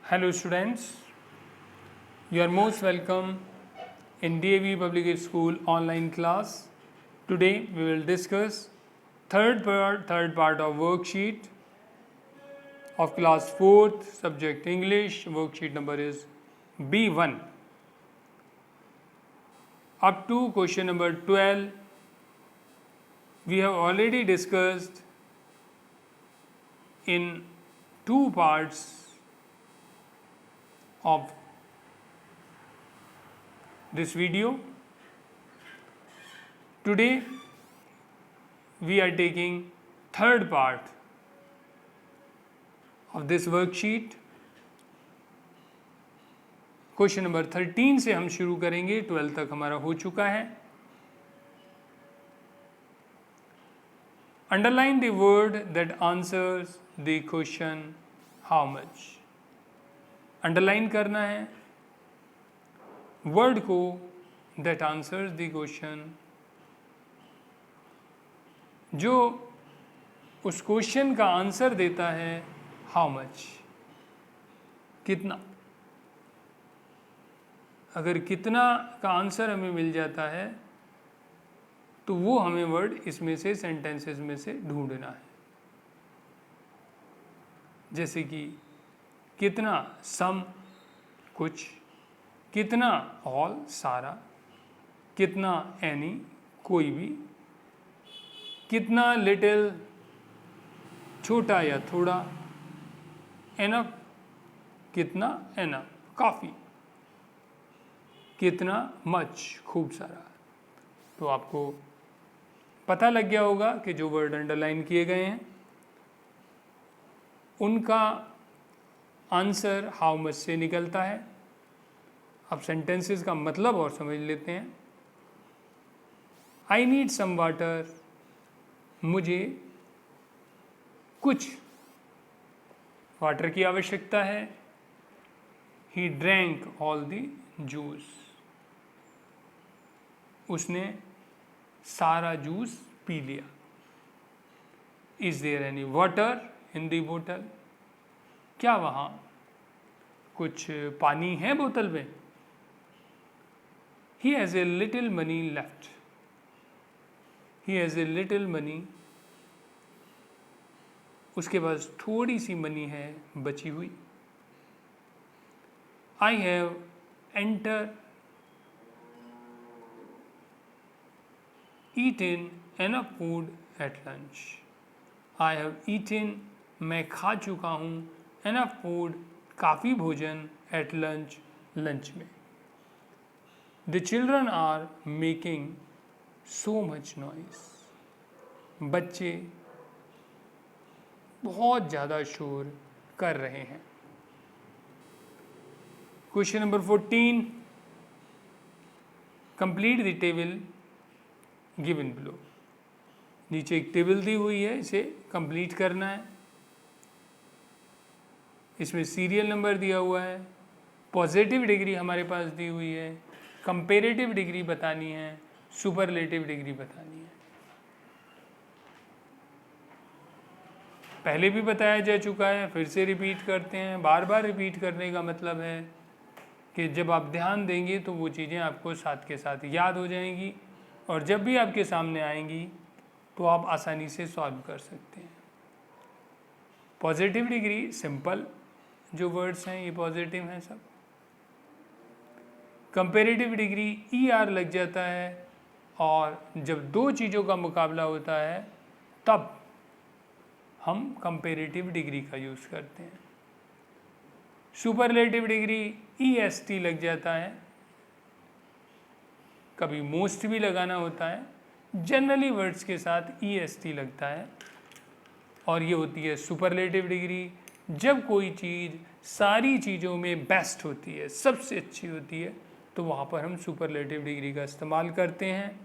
Hello students, you are most welcome in DAV Public School online class. Today we will discuss third part of worksheet of class 4th subject English. Worksheet number is B1 up to question number 12. We have already discussed in two parts of this video. Today we are taking third part of this worksheet. Question number 13 से हम शुरू करेंगे, 12 तक हमारा हो चुका है. Underline the word that answers the question how much. Underline करना है वर्ड को दैट आंसर्स द क्वेश्चन, जो उस क्वेश्चन का आंसर देता है हाउ मच, कितना. अगर कितना का आंसर हमें मिल जाता है तो वो हमें वर्ड इसमें से सेंटेंसेस में से ढूंढना है. जैसे कि कितना सम कुछ, कितना ऑल सारा, कितना एनी कोई भी, कितना लिटिल छोटा या थोड़ा, एनफ कितना एनफ काफ़ी, कितना मच खूब सारा. तो आपको पता लग गया होगा कि जो वर्ड अंडरलाइन किए गए हैं उनका आंसर हाउ मच से निकलता है. अब सेंटेंसेस का मतलब और समझ लेते हैं. आई नीड सम वाटर, मुझे कुछ वाटर की आवश्यकता है. He drank all the juice, उसने सारा जूस पी लिया. Is there any water in the bottle, क्या वहाँ कुछ पानी है बोतल में. He has a little money left, he has a little money, उसके पास थोड़ी सी मनी है बची हुई. आई हैव एंटर eaten enough food at lunch. I have eaten, मैं खा चुका हूँ, enough food, काफ़ी भोजन, at lunch, लंच में. The children are making so much noise. बच्चे बहुत ज़्यादा शोर कर रहे हैं. Question number 14, complete the table given below. नीचे एक टेबल दी हुई है, इसे कंप्लीट करना है. इसमें सीरियल नंबर दिया हुआ है, पॉजिटिव डिग्री हमारे पास दी हुई है, कंपेरेटिव डिग्री बतानी है, सुपरलेटिव डिग्री बतानी है. पहले भी बताया जा चुका है, फिर से रिपीट करते हैं. बार बार रिपीट करने का मतलब है कि जब आप ध्यान देंगे तो वो चीज़ें आपको साथ के साथ याद हो जाएंगी और जब भी आपके सामने आएंगी तो आप आसानी से सॉल्व कर सकते हैं. पॉजिटिव डिग्री सिंपल जो वर्ड्स हैं ये पॉजिटिव हैं सब. कंपेरेटिव डिग्री ER लग जाता है और जब दो चीज़ों का मुकाबला होता है तब हम कंपेरेटिव डिग्री का यूज़ करते हैं. सुपरलेटिव डिग्री EST लग जाता है, कभी मोस्ट भी लगाना होता है, जनरली वर्ड्स के साथ EST लगता है. और ये होती है सुपरलेटिव डिग्री जब कोई चीज़ सारी चीज़ों में बेस्ट होती है, सबसे अच्छी होती है, तो वहाँ पर हम सुपरलेटिव डिग्री का इस्तेमाल करते हैं.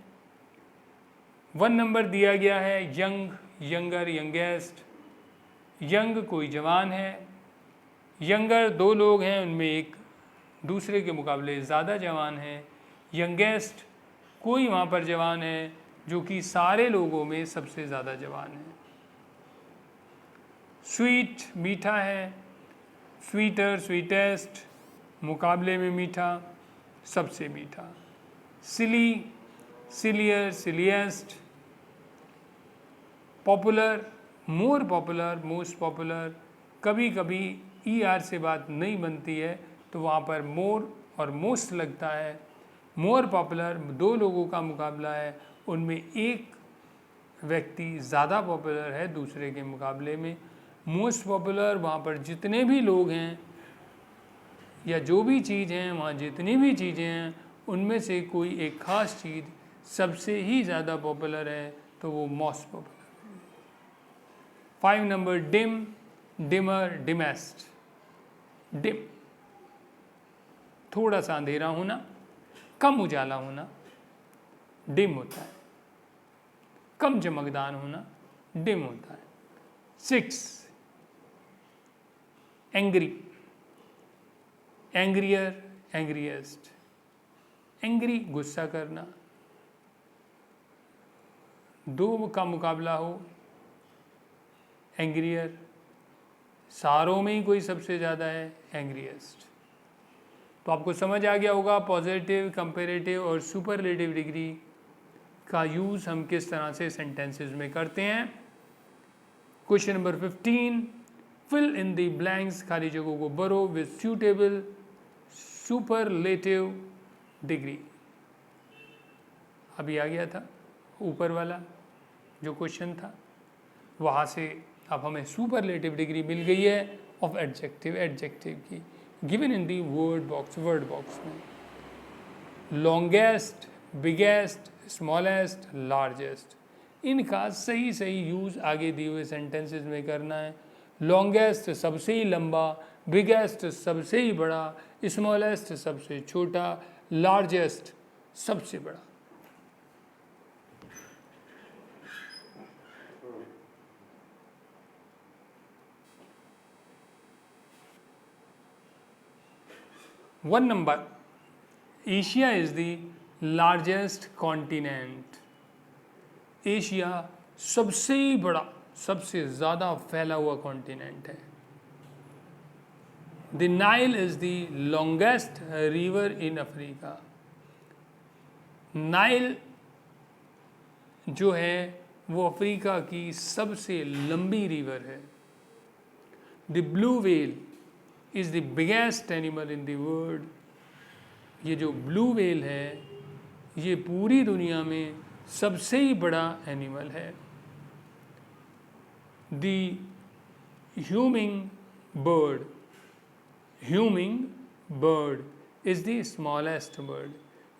1 नंबर दिया गया है यंग, यंगर, यंगेस्ट. यंग कोई जवान है, यंगर दो लोग हैं, उनमें एक दूसरे के मुकाबले ज़्यादा जवान है. यंगेस्ट कोई वहाँ पर जवान है जो कि सारे लोगों में सबसे ज़्यादा जवान है. स्वीट मीठा है, स्वीटर, स्वीटेस्ट, मुकाबले में मीठा, सबसे मीठा। Silly, sillier, silliest. Popular, more popular, most popular. कभी कभी ER से बात नहीं बनती है तो वहाँ पर मोर और मोस्ट लगता है। मोर पॉपुलर, दो लोगों का मुकाबला है, उनमें एक व्यक्ति ज़्यादा पॉपुलर है दूसरे के मुकाबले में। मोस्ट पॉपुलर, वहाँ पर जितने भी लोग हैं या जो भी चीज़ हैं, वहाँ जितनी भी चीज़ें हैं उनमें से कोई एक ख़ास चीज़ सबसे ही ज़्यादा पॉपुलर है तो वो most popular. 5 number, dim, dimmer, dimmest. Dim, थोड़ा सा अंधेरा होना, कम उजाला होना, डिम होता है। कम चमकदार होना, डिम होता है। 6, एंग्री, एंग्रियर, एंग्रिएस्ट। एंग्री, गुस्सा करना, दो का मुकाबला हो, एंग्रियर। सारों में ही कोई सबसे ज़्यादा है, एंग्रिएस्ट। तो आपको समझ आ गया होगा पॉजिटिव, कंपेरेटिव और सुपरलेटिव डिग्री का यूज़ हम किस तरह से सेंटेंसेस में करते हैं। Question number 15, fill in the blanks, खाली जगहों को भरो विद सूटेबल सुपरलेटिव डिग्री। अभी आ गया था ऊपर वाला जो क्वेश्चन था, वहाँ से अब हमें सुपरलेटिव डिग्री मिल गई है ऑफ एडजेक्टिव, एडजेक्टिव की, given in the word box में। लॉन्गेस्ट, बिगेस्ट, स्मॉलेस्ट, लार्जेस्ट, इनका सही सही यूज़ आगे दिए हुए सेंटेंसेस में करना है। लॉन्गेस्ट सबसे ही लंबा, बिगेस्ट सबसे ही बड़ा, स्मॉलेस्ट सबसे छोटा, लार्जेस्ट सबसे बड़ा। One number, Asia is the largest continent. Asia सबसे ही बड़ा, सबसे ज़्यादा फैला हुआ कॉन्टिनेंट है। The Nile is the longest river in Africa. Nile जो है वो अफ्रीका की सबसे लंबी रिवर है। The blue whale is the biggest animal in the world. ये जो ब्लू व्हेल है ये पूरी दुनिया में सबसे ही बड़ा एनिमल है। The humming bird, humming bird is the smallest bird.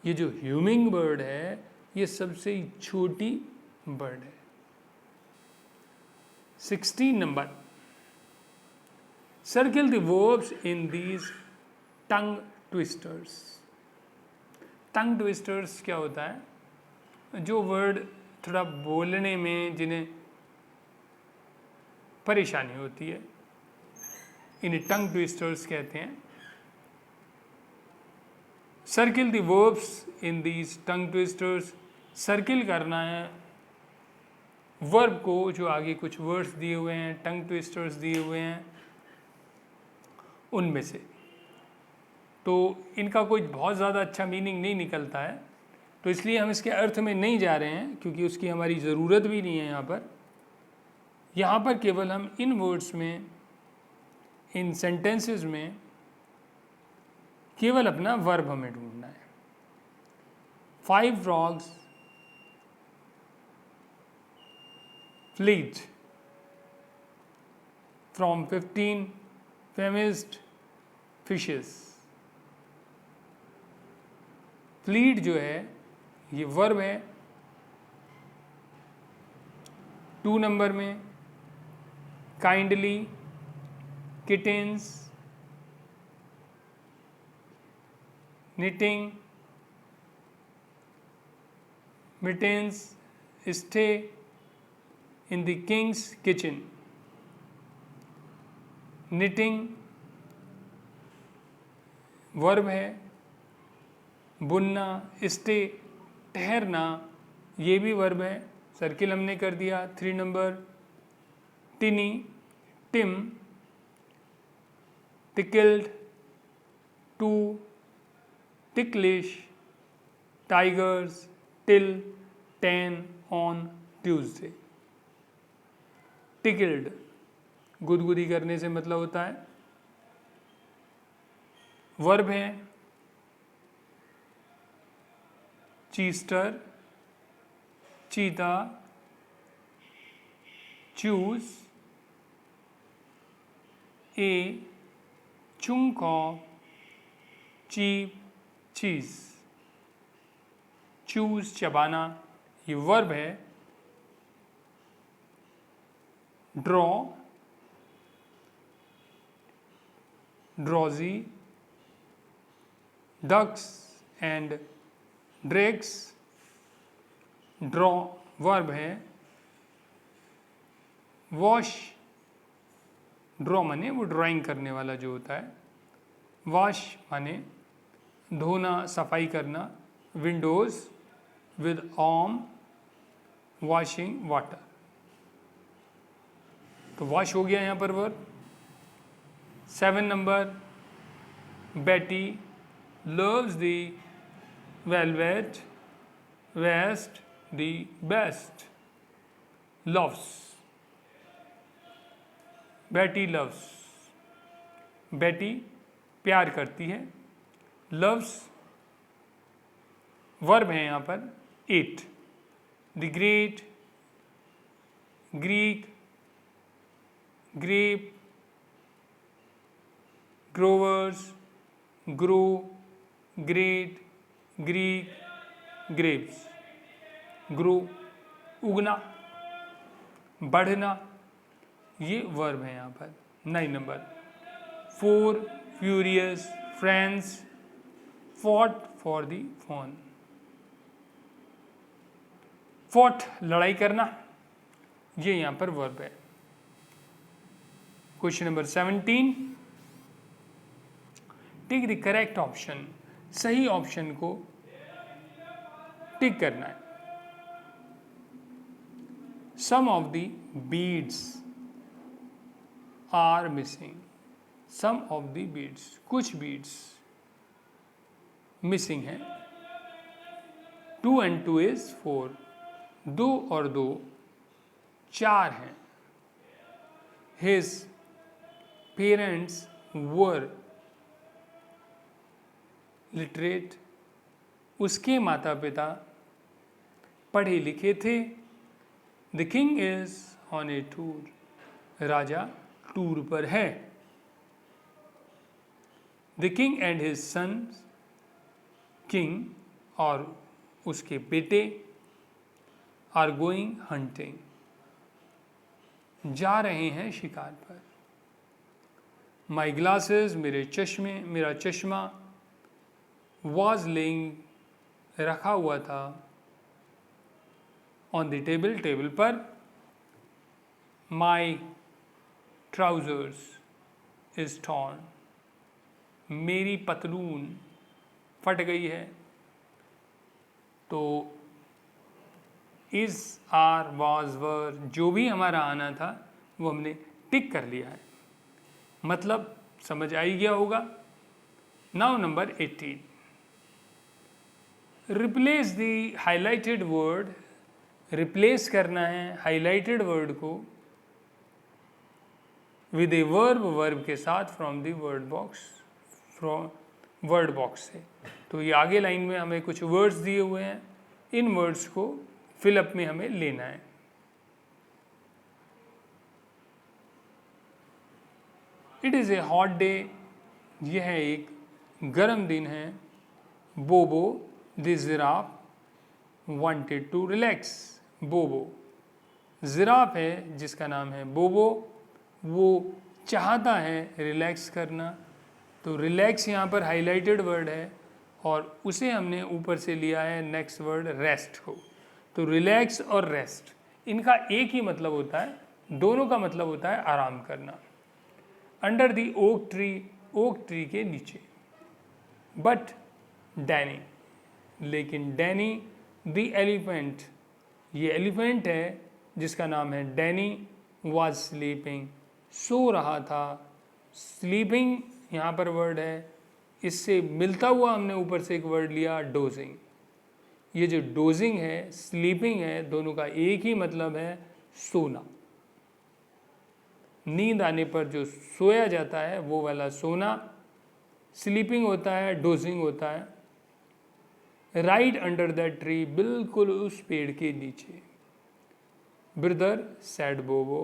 ये जो ह्यूमिंग बर्ड है ये सबसे ही छोटी बर्ड है। 16 number, circle the verbs in these tongue twisters. Tongue twisters क्या होता है? जो वर्ड थोड़ा बोलने में जिन्हें परेशानी होती है, इन्हें टंग ट्विस्टर्स कहते हैं। Circle the verbs in these tongue twisters, circle करना है वर्ब को जो आगे कुछ वर्ड्स दिए हुए हैं, टंग ट्विस्टर्स दिए हुए हैं उनमें से। तो इनका कोई बहुत ज़्यादा अच्छा मीनिंग नहीं निकलता है, तो इसलिए हम इसके अर्थ में नहीं जा रहे हैं क्योंकि उसकी हमारी ज़रूरत भी नहीं है। यहाँ पर केवल हम इन वर्ड्स में, इन सेंटेंसेस में केवल अपना वर्ब हमें ढूंढना है। 5 frogs fleed from 15 famished fishes। Fled जो है ये वर्ब है। 2 नंबर में kindly, kittens, knitting, mittens, stay in the king's kitchen। knitting verb है, बुनना, स्टे ठहरना ये भी वर्ब है, सर्किल हमने कर दिया। 3 number, tiny, Tim, tickled, to, ticklish, tigers, till, 10 on Tuesday. tickled गुदगुदी करने से मतलब होता है, वर्ब है चीस्टर, चीता, chews, a, chunk of, cheap, cheese. Chews चबाना ये वर्ब है. Draw, drowsy, ducks and drags. Draw verb है. वॉश, ड्रॉ माने वो ड्राइंग करने वाला जो होता है. वॉश माने धोना, सफाई करना. Windows with arm, washing water. तो वॉश हो गया यहाँ पर वर्ब. 7 नंबर, बेटी loves the velvet vest the best. loves, बेटी loves, बेटी प्यार करती है. loves वर्ब है यहाँ पर. 8 the great, Greek, grape, growers, grow, great, Greek, grapes. Grow उगना, बढ़ना, ये वर्ब है यहाँ पर. 9 number, 4 furious friends fought for the phone. fought लड़ाई करना, ये यहाँ पर वर्ब है. Question number 17, tick the correct option. सही ऑप्शन को टिक करना है. Some of the beads are missing. Some of the beads, कुछ बीड्स मिसिंग है. 2 and 2 is 4. 2 और 2 4 हैं. His parents were literate. उसके माता पिता पढ़े लिखे थे. The king is on a tour. Raja tour पर है. The king and his sons, king और उसके बेटे, are going hunting. जा रहे हैं शिकार पर. My glasses, मेरे चश्मे, मेरा चश्मा, was laying, रखा हुआ था, on the table, टेबल पर. My trousers is torn. मेरी पतलून फट गई है. तो इज, आर, वाज, वर, जो भी हमारा आना था वो हमने टिक कर लिया है. मतलब समझ आ ही गया होगा. Now number 18, replace the highlighted word. Replace करना है हाईलाइटेड वर्ड को विद ए वर्ब, वर्ब के साथ, from the word box, from word box से. तो ये आगे लाइन में हमें कुछ वर्ड्स दिए हुए हैं. इन वर्ड्स को फिलअप में हमें लेना है. It is a hot day. यह एक गर्म दिन है. Bobo the giraffe wanted to relax. Bobo giraffe है जिसका नाम है बोबो, वो चाहता है रिलैक्स करना. तो रिलैक्स यहाँ पर हाईलाइटेड वर्ड है और उसे हमने ऊपर से लिया है नेक्स्ट वर्ड रेस्ट को. तो रिलैक्स और रेस्ट इनका एक ही मतलब होता है, दोनों का मतलब होता है आराम करना. Under the oak tree, oak tree के नीचे. बट डैनी, लेकिन डैनी द एलिफेंट, ये एलिफेंट है जिसका नाम है डैनी, वाज स्लीपिंग, सो रहा था. स्लीपिंग यहाँ पर वर्ड है, इससे मिलता हुआ हमने ऊपर से एक वर्ड लिया डोजिंग। ये जो डोजिंग है, स्लीपिंग है, दोनों का एक ही मतलब है सोना। नींद आने पर जो सोया जाता है वो वाला सोना स्लीपिंग होता है, डोजिंग होता है। राइट अंडर दैट ट्री, बिल्कुल उस पेड़ के नीचे। ब्रदर सैड बोबो,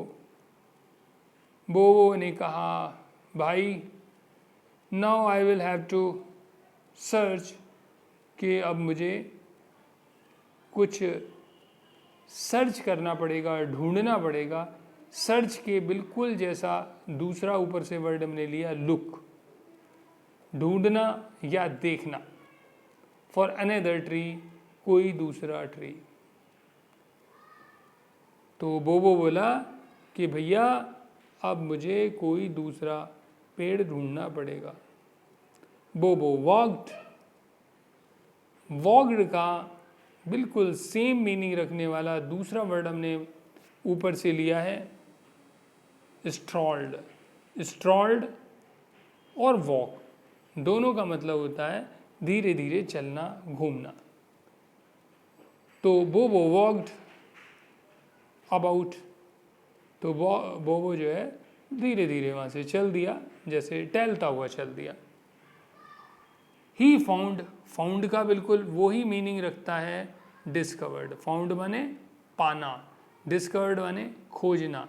बोबो ने कहा भाई now I will have to search, कि अब मुझे कुछ सर्च करना पड़ेगा, ढूंढना पड़ेगा। सर्च के बिल्कुल जैसा दूसरा ऊपर से वर्ड हमने लिया लुक, ढूंढना या देखना। फॉर अनदर ट्री, कोई दूसरा ट्री। तो बोबो बोला कि भैया अब मुझे कोई दूसरा पेड़ ढूंढना पड़ेगा। बोबो वॉक्ड, वॉक्ड का बिल्कुल सेम मीनिंग रखने वाला दूसरा वर्ड हमने ऊपर से लिया है स्ट्रॉल्ड। स्ट्रॉल्ड और वॉक दोनों का मतलब होता है धीरे धीरे चलना, घूमना। तो बोबो वॉक्ड अबाउट, तो बोबो जो है धीरे धीरे वहाँ से चल दिया, जैसे टहलता हुआ चल दिया। ही फाउंड, फाउंड का बिल्कुल वही मीनिंग रखता है डिस्कवर्ड। फाउंड माने पाना, डिस्कवर्ड माने खोजना।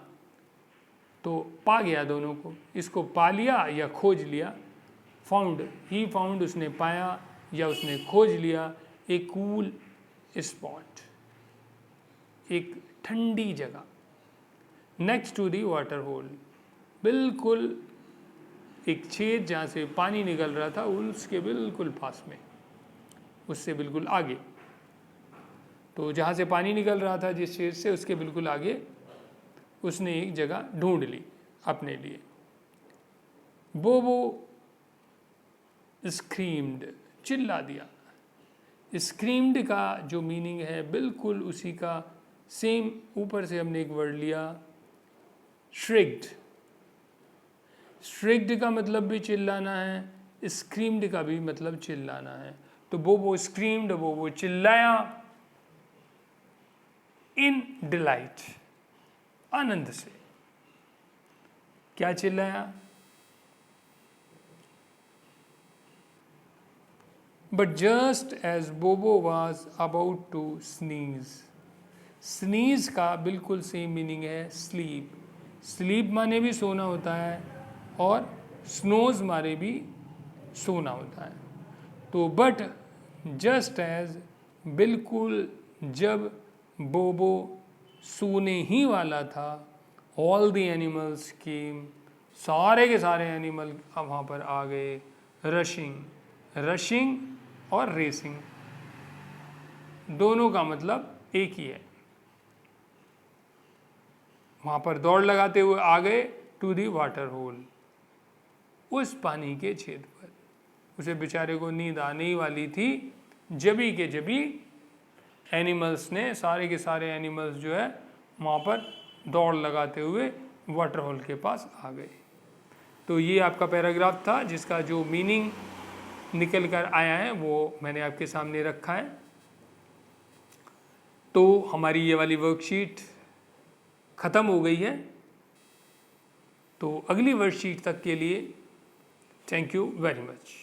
तो पा गया दोनों को, इसको पा लिया या खोज लिया। फाउंड, ही फाउंड उसने पाया या उसने खोज लिया ए कूल स्पॉट, एक ठंडी जगह। Next to the water hole, बिल्कुल एक छेद जहाँ से पानी निकल रहा था उसके बिल्कुल पास में, उससे बिल्कुल आगे। तो जहाँ से पानी निकल रहा था जिस छेद से, उसके बिल्कुल आगे उसने एक जगह ढूंढ ली अपने लिए। बोबो स्क्रीम्ड, चिल्ला दिया। स्क्रीम्ड का जो मीनिंग है बिल्कुल उसी का सेम, ऊपर से हमने एक वर्ड लिया श्रिक्ड। श्रिक्ड का मतलब भी चिल्लाना है, स्क्रीम्ड का भी मतलब चिल्लाना है। तो बोबो स्क्रीम्ड, बोबो चिल्लाया। इन डिलाइट, आनंद से। क्या चिल्लाया? But just as Bobo was about to sneeze, sneeze का बिल्कुल सेम मीनिंग है स्लीप। स्लीप माने भी सोना होता है और स्नोज माने भी सोना होता है। तो बट जस्ट एज, बिल्कुल जब बोबो सोने ही वाला था, ऑल द एनिमल्स केम, सारे के सारे एनिमल अब वहाँ पर आ गए। रशिंग, रशिंग और रेसिंग दोनों का मतलब एक ही है। वहाँ पर दौड़ लगाते हुए आ गए टू दी वाटर होल, उस पानी के छेद पर। उसे बेचारे को नींद आने ही वाली थी, जभी के जभी एनिमल्स ने, सारे के सारे एनिमल्स जो है वहाँ पर दौड़ लगाते हुए वाटर होल के पास आ गए। तो ये आपका पैराग्राफ था जिसका जो मीनिंग निकल कर आया है वो मैंने आपके सामने रखा है। तो हमारी ये वाली वर्कशीट ख़त्म हो गई है। तो अगली वर्कशीट तक के लिए थैंक यू वेरी मच।